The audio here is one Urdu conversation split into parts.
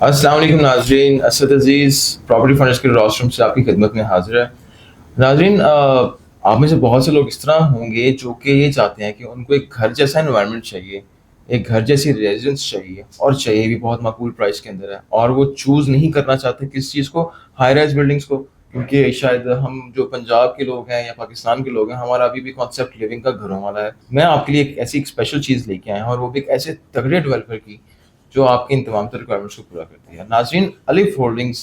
السلام علیکم ناظرین. اسد عزیز پراپرٹی فنڈز کے روسٹروم سے آپ کی خدمت میں حاضر ہے. ناظرین, آپ میں سے بہت سے لوگ اس طرح ہوں گے جو کہ یہ چاہتے ہیں کہ ان کو ایک گھر جیسا انوائرمنٹ چاہیے, ایک گھر جیسی ریزیڈنس چاہیے, اور چاہیے بھی بہت معقول پرائس کے اندر ہے, اور وہ چوز نہیں کرنا چاہتے کس چیز کو, ہائی رائز بلڈنگس کو. کیونکہ شاید ہم جو پنجاب کے لوگ ہیں یا پاکستان کے لوگ ہیں, ہمارا ابھی بھی کانسیپٹ لیونگ کا گھروں والا ہے. میں آپ کے لیے ایک ایسی ایک اسپیشل چیز لے کے آیا ہوں, اور وہ بھی ایک ایسے تگڑے ڈیولپر کی جو آپ کے ان تمام تر ریکوائرمنٹس کو پورا کرتی ہے. ناظرین, الف ہولڈنگس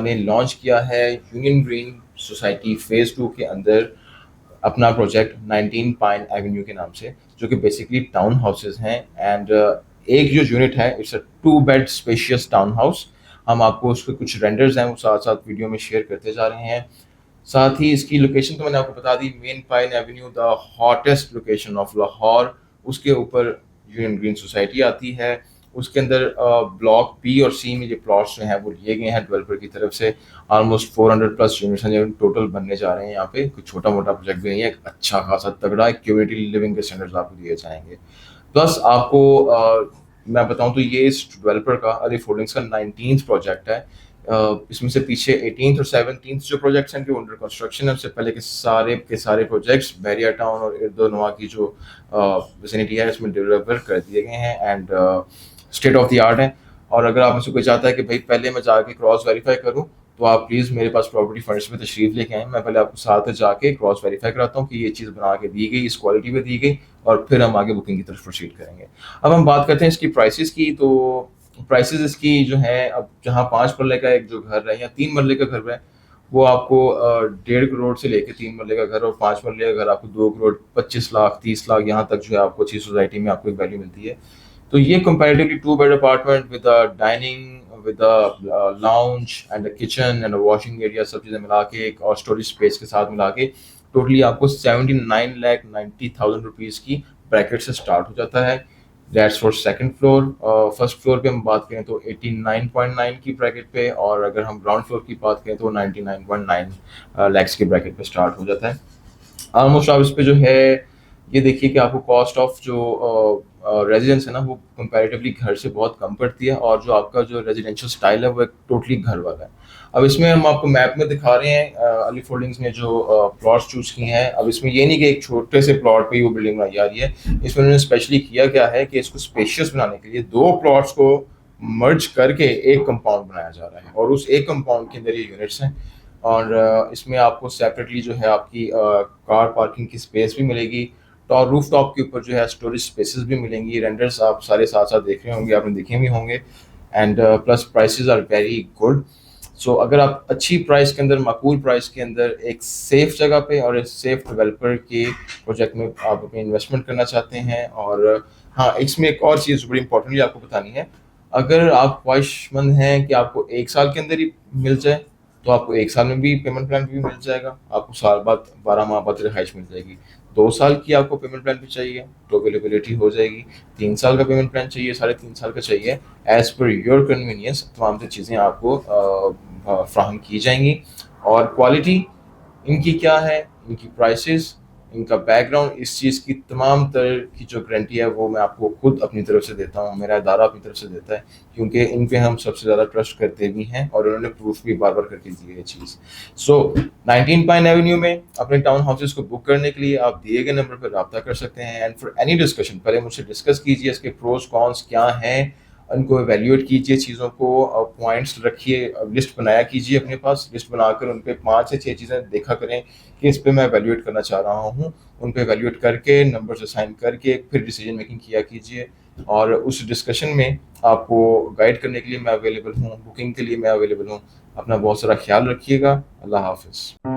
نے لانچ کیا ہے یونین گرین سوسائٹی فیز 2 کے اندر اپنا پروجیکٹ 19 پائن ایونیو کے نام سے, جو کہ بیسکلی ٹاؤن ہاؤسز ہیں. اینڈ ایک جو یونٹ ہے it's a 2 bed spacious town house. ہم آپ کو اس کے کچھ رینڈرز ہیں وہ ساتھ ساتھ ویڈیو میں شیئر کرتے جا رہے ہیں. ساتھ ہی اس کی لوکیشن تو میں نے آپ کو بتا دی, main pine avenue, the hottest location of Lahore. اس کے اوپر یونین گرین سوسائٹی آتی ہے. اس کے اندر بلاک بی اور سی میں جو پلاٹس جو ہیں وہ لیے گئے ہیں ڈیولپر کی طرف سے. آلموسٹ 400+ یونٹس ہیں جو ٹوٹل بننے جا رہے ہیں یہاں پہ. کوئی چھوٹا موٹا پروجیکٹ بھی نہیں ہے, ایک اچھا خاصا تگڑا ایک کمیونٹی لیونگ کے اسٹینڈرڈز آپ کو دیے جائیں گے. پلس آپ کو میں بتاؤں تو یہ اس ڈیولپر کا الف ہولڈنگس کا 19th پروجیکٹ ہے. اس میں سے پیچھے 18th اور 17th جو پروجیکٹس ہیں جو انڈر کنسٹرکشن ہے, اس سے پہلے کے سارے پروجیکٹس بحریہ ٹاؤن اور ارد و نواح کی جو ویسینٹی ہے اس میں ڈیولپر کر دیے گئے ہیں, and state of the art ہے. اور اگر آپ میں سے کوئی چاہتا ہے کہ بھائی پہلے میں جا کے کراس ویریفائی کروں, تو آپ پلیز میرے پاس پراپرٹی فنڈس میں تشریف لے کے آئیں. میں پہلے آپ کو ساتھ جا کے کراس ویریفائی کراتا ہوں کہ یہ چیز بنا کے دی گئی, اس کوالٹی پہ دی گئی, اور پھر ہم آگے بکنگ کی طرف پروسیڈ کریں گے. اب ہم بات کرتے ہیں اس کی پرائسز کی. تو پرائسز اس کی جو ہیں, اب جہاں 5 مرلے کا ایک جو گھر ہے یا 3 مرلے کا گھر ہے, وہ آپ کو 1.5 کروڑ سے لے کے 3 مرلے کا گھر, اور 5 مرلے کا گھر آپ کو 2 کروڑ 25 لاکھ 30 لاکھ یہاں تک جو ہے آپ کو اچھی سوسائٹی میں آپ کو ایک ویلیو ملتی ہے. تو یہ comparatively 2 bed apartment with dining, with lounge and kitchen and washing area, سب چیزیں ملا کے ایک اور اسٹوریج اسپیس کے ساتھ ملا کے ٹوٹلی آپ کو 79,90,000 روپیز کی بریکٹ سے اسٹارٹ ہو جاتا ہے. That's for second floor. First floor پہ ہم بات کریں تو 89.9 کی بریکٹ پہ, اور اگر ہم گراؤنڈ فلور کی بات کریں تو 99.9 لیکس کی بریکٹ پہ اسٹارٹ ہو جاتا ہے. آلموسٹ آپ اس پہ جو ہے یہ دیکھیے کہ آپ کو کاسٹ آف جو ریزیڈنس ہے نا وہ کمپیریٹیولی گھر سے بہت کم پڑتی ہے, اور جو آپ کا جو ریزیڈینشیل اسٹائل ہے وہ ایک ٹوٹلی گھر والا ہے. اب اس میں ہم آپ کو میپ میں دکھا رہے ہیں الف ہولڈنگس نے جو پلاٹس چوز کی ہیں. اب اس میں یہ نہیں کہ ایک چھوٹے سے پلاٹ پہ ہی وہ بلڈنگ بنائی جا رہی ہے. اس میں انہوں نے اسپیشلی کیا کیا ہے کہ اس کو اسپیشیس بنانے کے لیے 2 پلاٹس کو مرج کر کے ایک کمپاؤنڈ بنایا جا رہا ہے, اور اس ایک کمپاؤنڈ کے اندر یہ یونٹس ہیں. اور اس میں آپ کو سیپریٹلی جو ہے آپ کی کار پارکنگ کی اسپیس بھی ملے گی. اور روف ٹاپ کے اوپر جو ہے اسٹوریج اسپیسیز بھی ملیں گی. رینڈرس آپ سارے ساتھ ساتھ دیکھ رہے ہوں گے, آپ نے دیکھے بھی ہوں گے. And plus prices are very good. So اگر آپ اچھی پرائس کے اندر, معقول پرائس کے اندر, ایک سیف جگہ پہ اور ایک سیف ڈیولپر کے پروجیکٹ میں آپ اپنی انویسٹمنٹ کرنا چاہتے ہیں. اور ہاں, اس میں ایک اور چیز بڑی امپورٹنٹلی آپ کو بتانی ہے. اگر آپ خواہش مند ہیں کہ آپ کو 1 سال کے اندر ہی مل جائے, تو آپ کو 1 سال میں بھی پیمنٹ پلان بھی مل جائے گا. آپ کو سال بعد 12 ماہ بعد رہائش مل جائے گی. 2 سال کی آپ کو پیمنٹ پلان بھی چاہیے تو اویلیبلٹی ہو جائے گی. 3 سال کا پیمنٹ پلان چاہیے, 3.5 سال کا چاہیے, ایز پر یور کنوینئنس تمام سے چیزیں آپ کو فراہم کی جائیں گی. اور کوالٹی ان کی کیا ہے, ان کی پرائسز, ان کا بیک گراؤنڈ, اس چیز کی تمام تر کی جو گارنٹی ہے وہ میں آپ کو خود اپنی طرف سے دیتا ہوں, میرا ادارہ اپنی طرف سے دیتا ہے, کیونکہ ان پہ ہم سب سے زیادہ ٹرسٹ کرتے بھی ہیں, اور انہوں نے پروف بھی بار بار کر کے دی ہے یہ چیز. سو 19 پائن ایونیو میں اپنے ٹاؤن ہاؤسز کو بک کرنے کے لیے آپ دیے گئے نمبر پر رابطہ کر سکتے ہیں. اینڈ فار اینی ڈسکشن پہلے مجھ سے ڈسکس کیجیے اس کے پروز کونس کیا ہیں, ان کو ایویلیویٹ کیجیے, چیزوں کو پوائنٹس رکھیے, لسٹ بنایا کیجیے اپنے پاس. لسٹ بنا کر ان پہ 5 سے 6 چیزیں دیکھا کریں کہ اس پہ میں ایویلیویٹ کرنا چاہ رہا ہوں. ان پہ ایویلیویٹ کر کے نمبرز اسائن کر کے پھر ڈیسیجن میکنگ کیا کیجیے. اور اس ڈسکشن میں آپ کو گائیڈ کرنے کے لیے میں اویلیبل ہوں, بکنگ کے لیے میں اویلیبل ہوں. اپنا بہت سارا خیال رکھیے گا. اللہ حافظ.